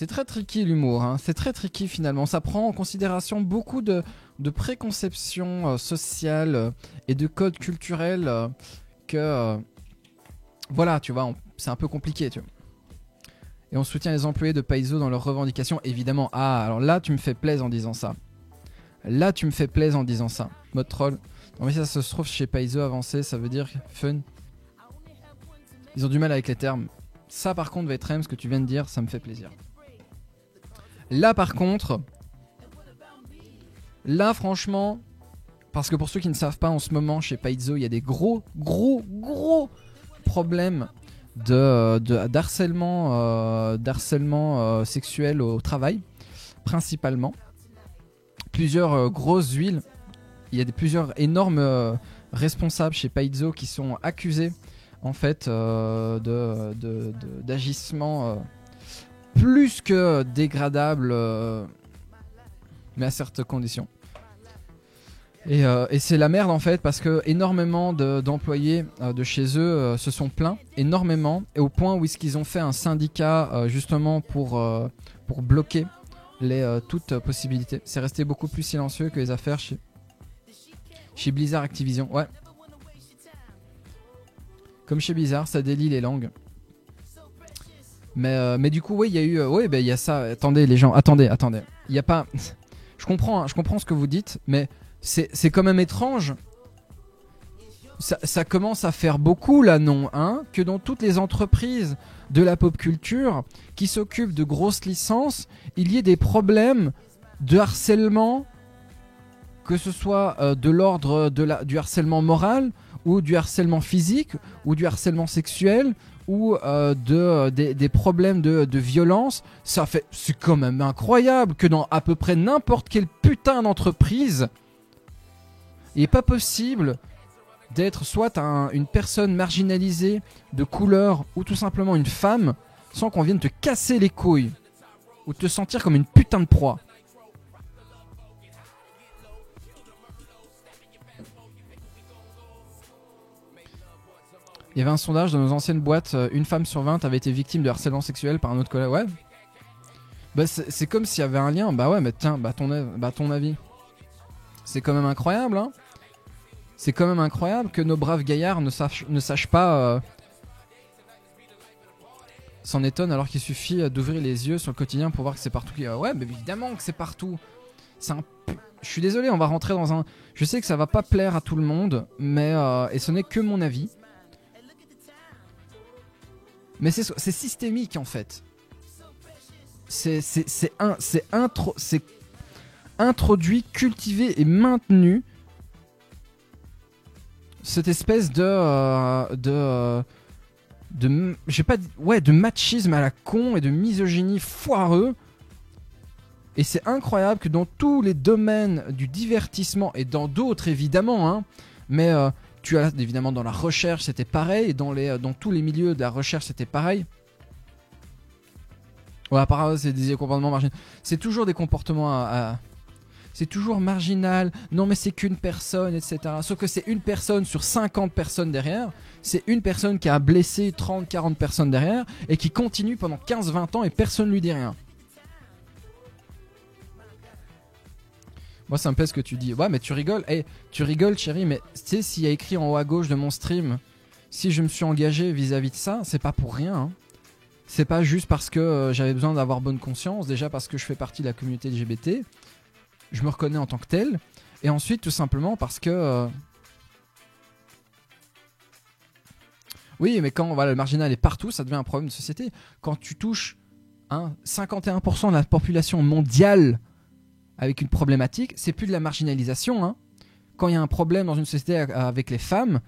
C'est très tricky l'humour, hein. C'est très tricky finalement. Ça prend en considération beaucoup de préconceptions sociales et de codes culturels que... voilà, tu vois, c'est un peu compliqué, tu vois. Et on soutient les employés de Paizo dans leurs revendications, évidemment. Ah, alors là, tu me fais plaisir en disant ça. Là, tu me fais plaisir en disant ça. Mode troll. Non mais ça se trouve chez Paizo avancé, ça veut dire fun. Ils ont du mal avec les termes. Ça par contre, Vetrem, ce que tu viens de dire, ça me fait plaisir. Là par contre, là franchement, parce que pour ceux qui ne savent pas, en ce moment chez Paizo, il y a des gros problèmes d'harcèlement sexuel au travail, principalement. Plusieurs grosses huiles. Il y a plusieurs énormes responsables chez Paizo qui sont accusés en fait d'agissements plus que dégradables, mais à certaines conditions. Et c'est la merde en fait, parce que énormément d'employés de chez eux se sont plaints énormément, et au point où ils ont fait un syndicat justement pour bloquer toutes possibilités. C'est resté beaucoup plus silencieux que les affaires chez Blizzard Activision. Ouais. Comme chez Blizzard, ça délie les langues. Mais du coup, oui, il y a eu... oui, il y a ça. Attendez, les gens, attendez. Il y a pas... je comprends ce que vous dites, mais c'est quand même étrange. Ça commence à faire beaucoup, là, non, hein, que dans toutes les entreprises de la pop culture qui s'occupent de grosses licences, il y ait des problèmes de harcèlement, que ce soit de l'ordre du harcèlement moral, ou du harcèlement physique, ou du harcèlement sexuel, ou des problèmes de violence. C'est quand même incroyable que dans à peu près n'importe quelle putain d'entreprise, il n'est pas possible d'être soit une personne marginalisée de couleur, ou tout simplement une femme, sans qu'on vienne te casser les couilles, ou te sentir comme une putain de proie. Il y avait un sondage dans nos anciennes boîtes, une femme sur 20 avait été victime de harcèlement sexuel par un autre collègue. Ouais. Bah c'est comme s'il y avait un lien. Bah ouais, mais tiens, ton avis. C'est quand même incroyable, hein. C'est quand même incroyable que nos braves gaillards ne sachent pas s'en étonnent, alors qu'il suffit d'ouvrir les yeux sur le quotidien pour voir que c'est partout. Ouais, mais évidemment que c'est partout. Je suis désolé, on va rentrer dans un... Je sais que ça va pas plaire à tout le monde, mais et ce n'est que mon avis. Mais c'est systémique en fait. C'est introduit, cultivé et maintenu. Cette espèce de machisme à la con et de misogynie foireux. Et c'est incroyable que dans tous les domaines du divertissement, et dans d'autres évidemment, hein, mais tu as évidemment dans la recherche c'était pareil, et dans tous les milieux de la recherche c'était pareil. Ouais, apparemment c'est des comportements marginaux. C'est toujours des comportements c'est toujours marginal. Non mais c'est qu'une personne, etc. Sauf que c'est une personne sur 50 personnes derrière. C'est une personne qui a blessé 30-40 personnes derrière, et qui continue pendant 15-20 ans et personne lui dit rien. Moi ça me plaît ce que tu dis. Ouais mais tu rigoles. Hey, tu rigoles chérie, mais tu sais s'il y a écrit en haut à gauche de mon stream, si je me suis engagé vis-à-vis de ça, c'est pas pour rien, hein. C'est pas juste parce que j'avais besoin d'avoir bonne conscience. Déjà parce que je fais partie de la communauté LGBT, je me reconnais en tant que tel. Et ensuite tout simplement parce que oui, mais quand le marginal est partout, ça devient un problème de société. Quand tu touches 51% de la population mondiale avec une problématique, c'est plus de la marginalisation, hein. Quand il y a un problème dans une société avec les femmes,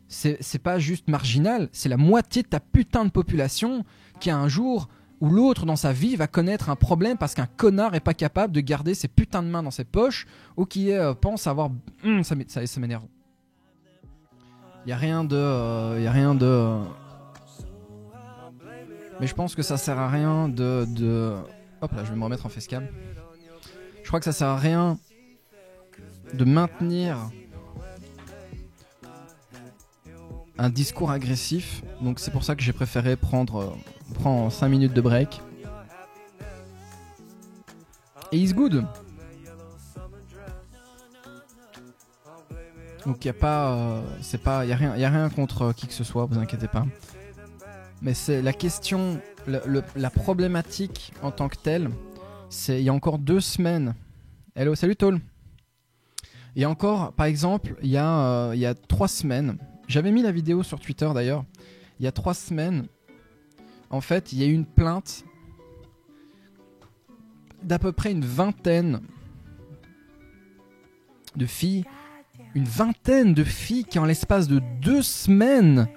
c'est pas juste marginal, c'est la moitié de ta putain de population qui un jour ou l'autre dans sa vie va connaître un problème parce qu'un connard est pas capable de garder ses putains de mains dans ses poches, ou qui pense avoir... ça m'énerve. Y a rien de... Mais je pense que ça sert à rien de... Hop là, je vais me remettre en facecam. Je crois que ça sert à rien de maintenir un discours agressif. Donc c'est pour ça que j'ai préféré prendre 5 minutes de break. Et Is Good. Donc il y a pas, c'est pas, y a rien contre qui que ce soit, vous inquiétez pas. Mais c'est la question, la problématique en tant que telle, c'est il y a encore 2 semaines. Hello, salut Tol. Il y a encore, par exemple, il y a 3 semaines, j'avais mis la vidéo sur Twitter d'ailleurs. Il y a 3 semaines, en fait, il y a eu une plainte d'à peu près une vingtaine de filles. Une vingtaine de filles qui, en l'espace de 2 semaines,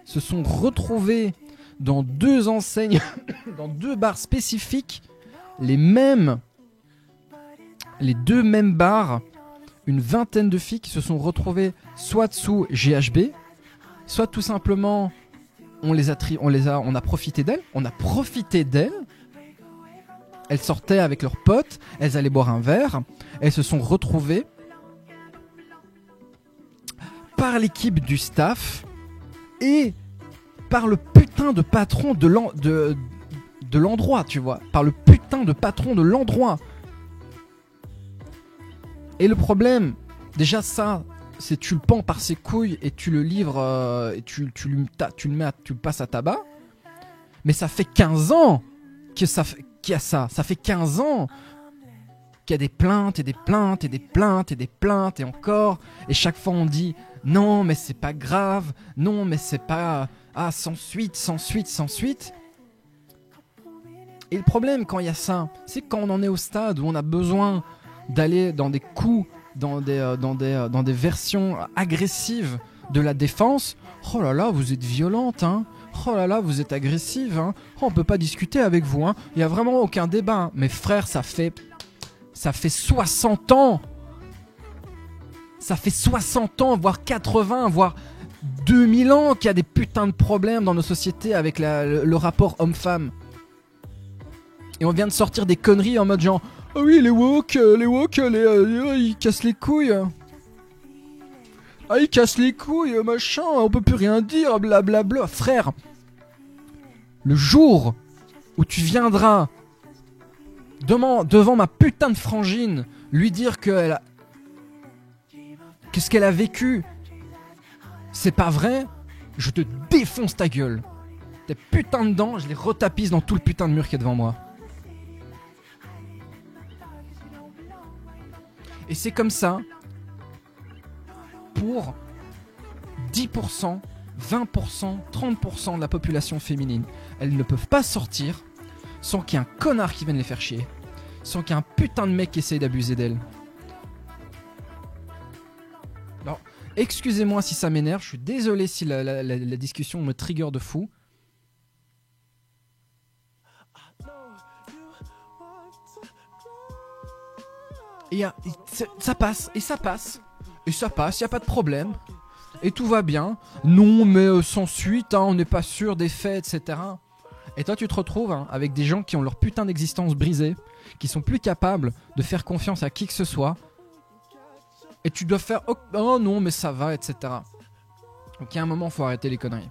se sont retrouvées dans 2 enseignes, dans 2 bars spécifiques, les 2 mêmes bars. Une vingtaine de filles qui se sont retrouvées soit sous GHB, soit tout simplement on a profité d'elles. On a profité d'elles. Elles sortaient avec leurs potes, elles allaient boire un verre, elles se sont retrouvées par l'équipe du staff et par le putain de patron de l'endroit, tu vois. Par le putain de patron de l'endroit. Et le problème, déjà ça, c'est tu le pends par ses couilles et tu le livres et tu le passes à tabac. Mais ça fait 15 ans qu'il y a ça. Ça fait 15 ans qu'il y a des plaintes et des plaintes et des plaintes et des plaintes et encore. Et chaque fois on dit non mais c'est pas grave, non mais c'est pas... Ah, sans suite, sans suite, sans suite. Et le problème quand il y a ça, c'est que quand on en est au stade où on a besoin d'aller dans des coups, dans des versions agressives de la défense. Oh là là, vous êtes violente, hein. Oh là là, vous êtes agressive, hein. Oh, on peut pas discuter avec vous, hein. Il y a vraiment aucun débat, hein. Mais frère, ça fait 60 ans. Ça fait 60 ans, voire 80, voire 2000 ans qu'il y a des putains de problèmes dans nos sociétés avec le rapport homme-femme. Et on vient de sortir des conneries en mode genre ah oui, les woke, ils cassent les couilles. Ah, ils cassent les couilles, machin, on peut plus rien dire, blablabla. Frère, le jour où tu viendras devant ma putain de frangine, lui dire qu'est-ce qu'elle a vécu, c'est pas vrai, je te défonce ta gueule. Tes putains de dents, je les retapisse dans tout le putain de mur qui est devant moi. Et c'est comme ça pour 10%, 20%, 30% de la population féminine. Elles ne peuvent pas sortir sans qu'il y ait un connard qui vienne les faire chier, sans qu'il y ait un putain de mec qui essaye d'abuser d'elles. Alors, excusez-moi si ça m'énerve, je suis désolé si la discussion me trigger de fou. Et ça passe, et ça passe, et ça passe, y a pas de problème, et tout va bien. Non, mais sans suite, hein, on n'est pas sûr des faits, etc. Et toi, tu te retrouves hein, avec des gens qui ont leur putain d'existence brisée, qui sont plus capables de faire confiance à qui que ce soit, et tu dois faire oh non, mais ça va, etc. Donc il y a un moment, faut arrêter les conneries.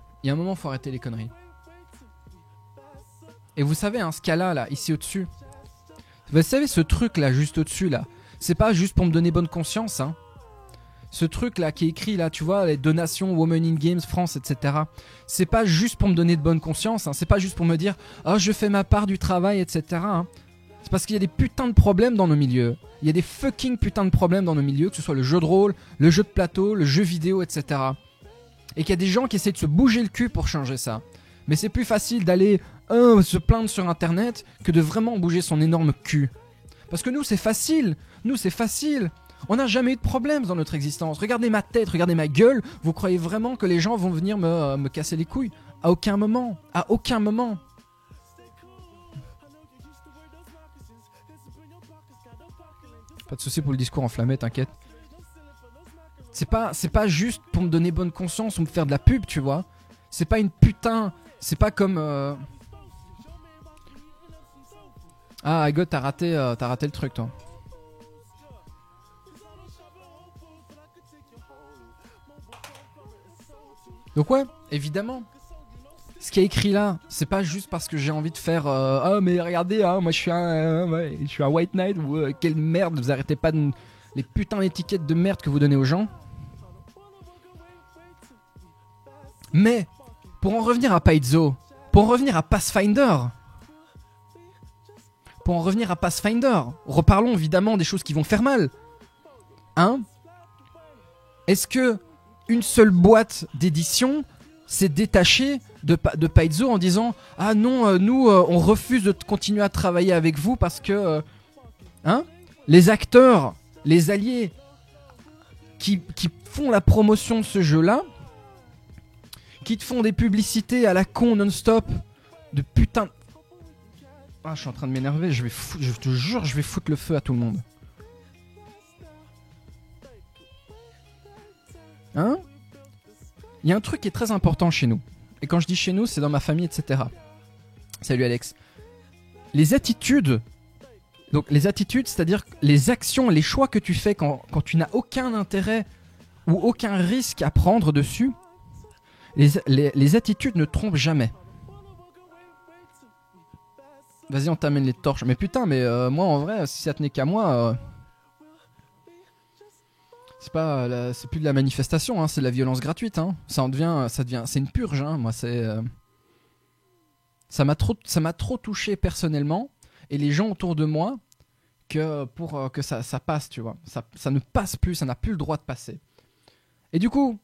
Et vous savez, hein, ce cas-là, là, ici au-dessus, vous savez, ce truc-là, juste au-dessus, là, c'est pas juste pour me donner bonne conscience, hein. Ce truc-là qui est écrit, là, tu vois, les donations Women in Games France, etc. C'est pas juste pour me donner de bonne conscience, hein. C'est pas juste pour me dire « Oh, je fais ma part du travail, etc. hein. » C'est parce qu'il y a des putains de problèmes dans nos milieux. Il y a des fucking putains de problèmes dans nos milieux, que ce soit le jeu de rôle, le jeu de plateau, le jeu vidéo, etc. Et qu'il y a des gens qui essaient de se bouger le cul pour changer ça. Mais c'est plus facile d'aller se plaindre sur internet que de vraiment bouger son énorme cul. Parce que nous c'est facile, on n'a jamais eu de problème dans notre existence. Regardez ma tête, regardez ma gueule, vous croyez vraiment que les gens vont venir me casser les couilles? À aucun moment, Pas de soucis pour le discours enflammé, t'inquiète. C'est pas juste pour me donner bonne conscience ou me faire de la pub, tu vois. C'est pas une putain, c'est pas comme... Ah, God, t'as raté le truc, toi. Donc ouais, évidemment, ce qui est écrit là, c'est pas juste parce que j'ai envie de faire ah mais regardez, hein, moi je suis un white knight ou quelle merde, vous arrêtez pas de les putains d'étiquettes de merde que vous donnez aux gens. Mais pour en revenir à Paizo, pour en revenir à Pathfinder, reparlons évidemment des choses qui vont faire mal. Hein? Est-ce que une seule boîte d'édition s'est détachée de Paizo en disant « Ah non, nous, on refuse de continuer à travailler avec vous parce que les acteurs, les alliés qui font la promotion de ce jeu-là, qui te font des publicités à la con non-stop de putain... » Ah, je suis en train de m'énerver, je te jure, je vais foutre le feu à tout le monde. Hein? Il y a un truc qui est très important chez nous. Et quand je dis chez nous, c'est dans ma famille, etc. Salut Alex. Les attitudes. Donc les attitudes, c'est-à-dire les actions, les choix que tu fais quand tu n'as aucun intérêt ou aucun risque à prendre dessus. Les attitudes ne trompent jamais. Vas-y, on t'amène les torches. Mais putain, moi en vrai, si ça tenait qu'à moi... c'est plus de la manifestation, hein, c'est de la violence gratuite. Hein. Ça devient, c'est une purge. Hein. Moi, ça m'a trop touché personnellement et les gens autour de moi que pour que ça passe, tu vois. Ça ne passe plus, ça n'a plus le droit de passer. Et du coup,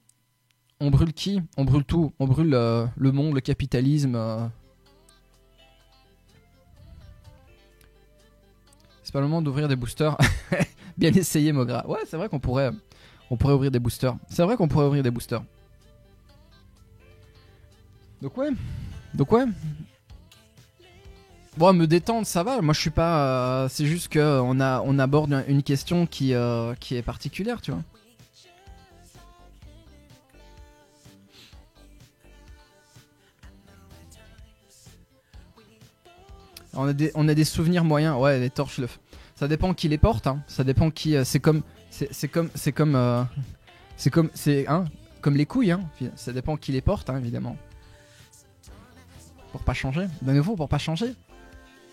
on brûle qui? On brûle tout. On brûle le monde, le capitalisme. C'est pas le moment d'ouvrir des boosters. Bien essayé, Mogra. Ouais, c'est vrai qu'on pourrait ouvrir des boosters. C'est vrai qu'on pourrait ouvrir des boosters. Donc ouais. Bon, me détendre, ça va. Moi, je suis pas... c'est juste qu'on aborde une question qui est particulière, tu vois. On a des souvenirs moyens. Ouais, les torches, ça dépend qui les porte. Hein. Ça dépend qui... c'est comme les couilles. Hein. Ça dépend qui les porte, hein, évidemment. Pour pas changer. De nouveau, pour pas changer.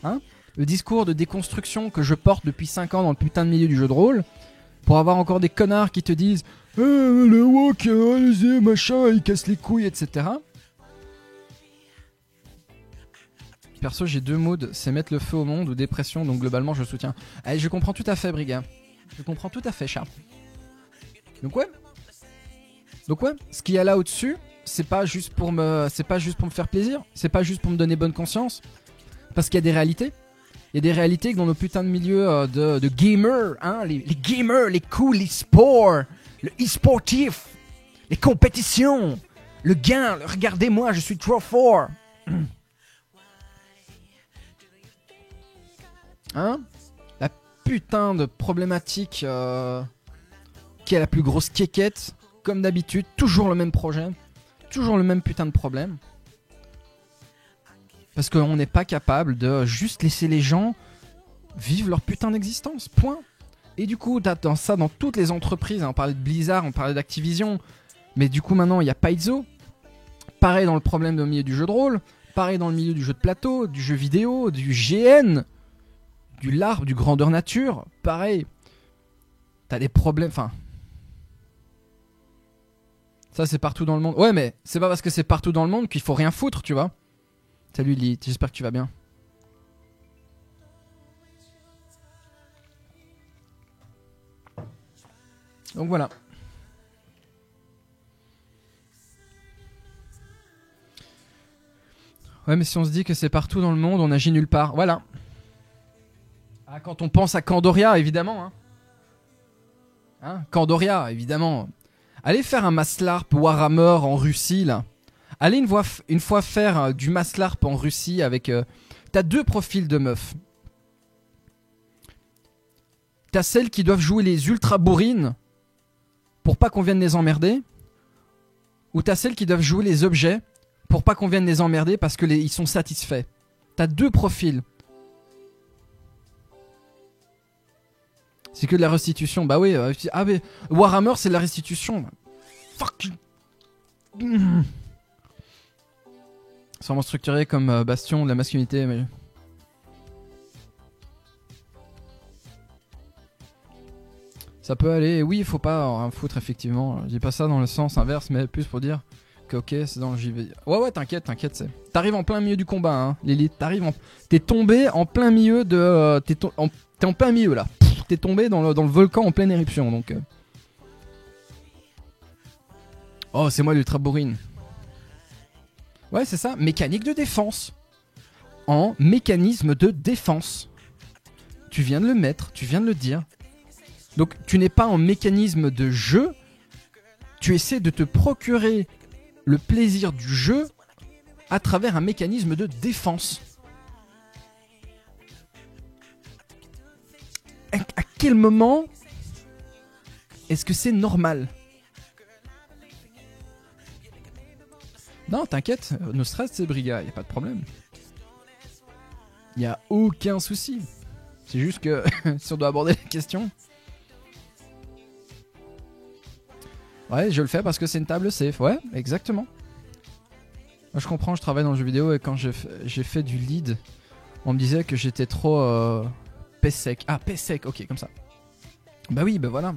Hein? Le discours de déconstruction que je porte depuis 5 ans dans le putain de milieu du jeu de rôle. Pour avoir encore des connards qui te disent le wok, machin, il casse les couilles, etc. Perso, j'ai 2 moods, c'est mettre le feu au monde ou dépression, donc globalement je soutiens. Allez, je comprends tout à fait, Briga. Je comprends tout à fait, chat. Donc ouais, ce qu'il y a là au-dessus, c'est pas juste pour me faire plaisir, c'est pas juste pour me donner bonne conscience, parce qu'il y a des réalités. Il y a des réalités que dans nos putains de milieux de gamers, hein, les gamers, les cool, les sports, le e-sportif, les compétitions, le gain, regardez-moi, je suis trop fort. Hein? La putain de problématique qui est la plus grosse quéquette, comme d'habitude, toujours le même projet, toujours le même putain de problème. Parce qu'on n'est pas capable de juste laisser les gens vivre leur putain d'existence, point. Et du coup, t'attends ça dans toutes les entreprises, hein, on parlait de Blizzard, on parlait d'Activision, mais du coup maintenant il y a Paizo. Pareil dans le problème au milieu du jeu de rôle, pareil dans le milieu du jeu de plateau, du jeu vidéo, du GN, du LARP, du grandeur nature, pareil. T'as des problèmes, enfin... Ça c'est partout dans le monde. Ouais, mais c'est pas parce que c'est partout dans le monde qu'il faut rien foutre, tu vois. Salut Lily, j'espère que tu vas bien. Donc voilà. Ouais, mais si on se dit que c'est partout dans le monde, on agit nulle part. Voilà. Ah, quand on pense à Candoria, évidemment. Hein, Candoria, évidemment. Allez faire un Maslarp Warhammer en Russie, là. Allez une fois faire du Maslarp en Russie avec... T'as 2 profils de meufs. T'as celles qui doivent jouer les ultra bourrines pour pas qu'on vienne les emmerder. Ou t'as celles qui doivent jouer les objets pour pas qu'on vienne les emmerder parce que ils sont satisfaits. T'as 2 profils. C'est que de la restitution. Bah oui. Ah mais Warhammer c'est de la restitution. Fuck. C'est vraiment structuré comme bastion de la masculinité. Mais... ça peut aller. Oui, il faut pas en foutre, effectivement. Je dis pas ça dans le sens inverse, mais plus pour dire que ok, c'est dans le JV. Ouais, t'inquiète, c'est. T'arrives en plein milieu du combat, hein, Lilith. T'es tombé en plein milieu de. T'es en plein milieu là. T'es tombé dans le volcan en pleine éruption, donc. Oh, c'est moi l'ultra bourrine. Ouais, c'est ça. Mécanique de défense. En mécanisme de défense. Tu viens de le mettre, tu viens de le dire. Donc tu n'es pas en mécanisme de jeu, tu essaies de te procurer le plaisir du jeu à travers un mécanisme de défense. À quel moment est-ce que c'est normal? Non, t'inquiète, no stress c'est Briga, y a pas de problème. Y a aucun souci. C'est juste que si on doit aborder la question... Ouais, je le fais parce que c'est une table safe. Ouais, exactement. Moi, je comprends, je travaille dans le jeu vidéo et quand j'ai fait du lead, on me disait que j'étais trop pèse sec. Ah, pèse sec, ok, comme ça. Bah oui, bah voilà.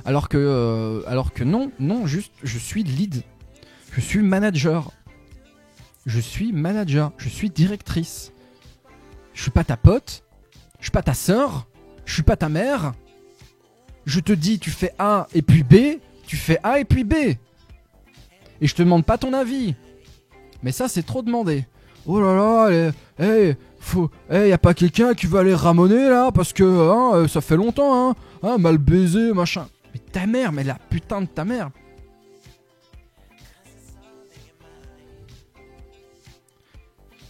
Alors que non, juste, je suis lead. Je suis manager. Je suis directrice. Je suis pas ta pote. Je suis pas ta sœur. Je suis pas ta mère. Je te dis, tu fais A et puis B. Tu fais A et puis B. Et je te demande pas ton avis. Mais ça, c'est trop demandé. Oh là là, y a pas quelqu'un qui veut aller ramoner là parce que ça fait longtemps, mal baisé, machin. Mais ta mère, mais la putain de ta mère.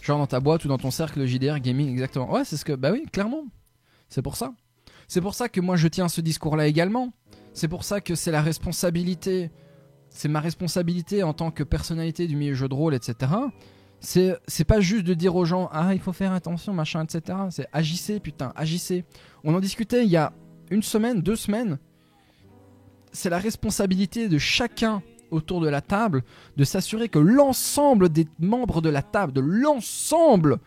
Genre dans ta boîte ou dans ton cercle JDR gaming, exactement. Ouais, c'est ce que... Bah oui, clairement. C'est pour ça. C'est pour ça que moi je tiens ce discours-là également. C'est pour ça que c'est la responsabilité, c'est ma responsabilité en tant que personnalité du milieu jeu de rôle, etc. C'est pas juste de dire aux gens, ah il faut faire attention, machin, etc. C'est agissez, putain, agissez. On en discutait il y a 1 semaine, 2 semaines. C'est la responsabilité de chacun autour de la table de s'assurer que l'ensemble des membres de la table, de l'ensemble,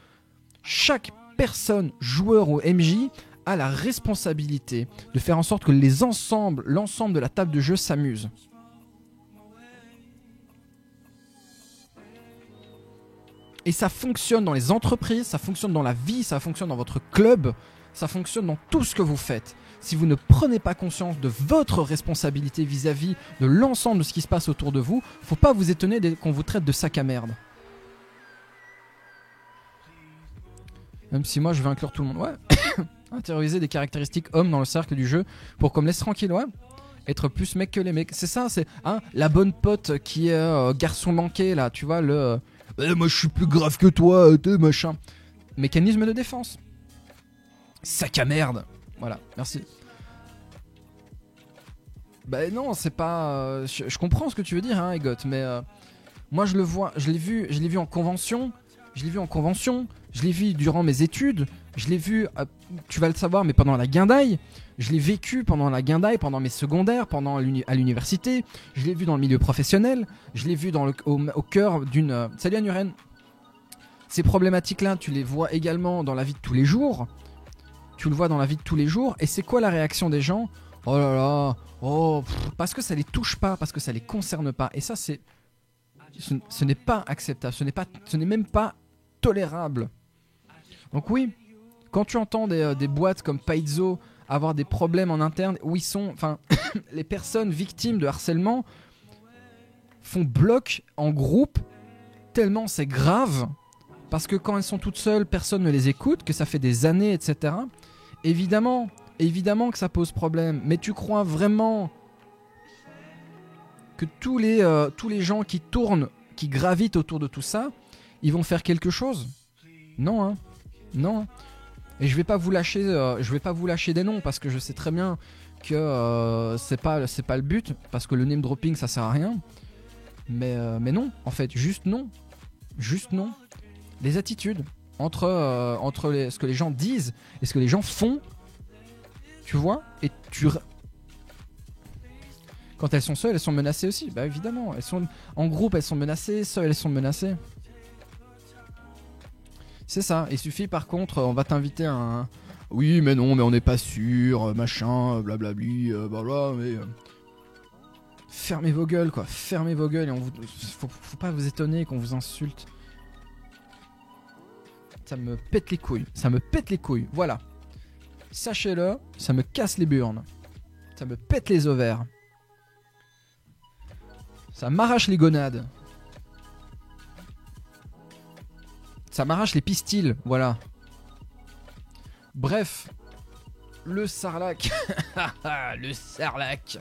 chaque personne, joueur ou MJ, a la responsabilité de faire en sorte que l'ensemble de la table de jeu s'amuse. Et ça fonctionne dans les entreprises, ça fonctionne dans la vie, ça fonctionne dans votre club, ça fonctionne dans tout ce que vous faites. Si vous ne prenez pas conscience de votre responsabilité vis-à-vis de l'ensemble de ce qui se passe autour de vous, faut pas vous étonner qu'on vous traite de sac à merde. Même si moi je veux inclure tout le monde, ouais. Intérioriser des caractéristiques hommes dans le cercle du jeu pour qu'on me laisse tranquille, ouais. Être plus mec que les mecs. C'est ça, c'est la bonne pote qui est garçon manqué, là, tu vois, le... moi je suis plus grave que toi, machin. Mécanisme de défense. Sac à merde. Voilà, merci. Bah non, c'est pas... je comprends ce que tu veux dire, Egot, mais... moi je le vois, je l'ai vu en convention, je l'ai vu durant mes études, je l'ai vu, tu vas le savoir, mais pendant la guindaille, je l'ai vécu pendant la guindaille, pendant mes secondaires, à l'université, je l'ai vu dans le milieu professionnel, je l'ai vu au cœur d'une... Salut Anuren. Ces problématiques-là, tu les vois également dans la vie de tous les jours. Tu le vois dans la vie de tous les jours. Et c'est quoi la réaction des gens? Oh là là, parce que ça les touche pas, parce que ça les concerne pas. Et ça, ce n'est pas acceptable, ce n'est même pas tolérable. Donc oui, quand tu entends des boîtes comme Paizo avoir des problèmes en interne où les personnes victimes de harcèlement font bloc en groupe tellement c'est grave, parce que quand elles sont toutes seules, personne ne les écoute, que ça fait des années, etc. Évidemment que ça pose problème, mais tu crois vraiment que tous les gens qui tournent, qui gravitent autour de tout ça, ils vont faire quelque chose? Non, non. Et je vais pas vous lâcher des noms parce que je sais très bien que c'est pas le but, parce que le name dropping ça sert à rien. Mais non, en fait, juste non. Les attitudes entre ce que les gens disent et ce que les gens font, tu vois, et quand elles sont seules, elles sont menacées aussi. Bah évidemment, elles sont en groupe, elles sont menacées, seules, elles sont menacées. C'est ça. Il suffit par contre, on va t'inviter à un... Oui, mais non, mais on n'est pas sûr, machin, blablabli, blabla, mais... Fermez vos gueules, quoi. Fermez vos gueules et faut pas vous étonner qu'on vous insulte. Ça me pète les couilles. Ça me pète les couilles. Voilà. Sachez-le, ça me casse les burnes. Ça me pète les ovaires. Ça m'arrache les gonades. Ça m'arrache les pistils, voilà. Bref. Le sarlac. Le sarlac.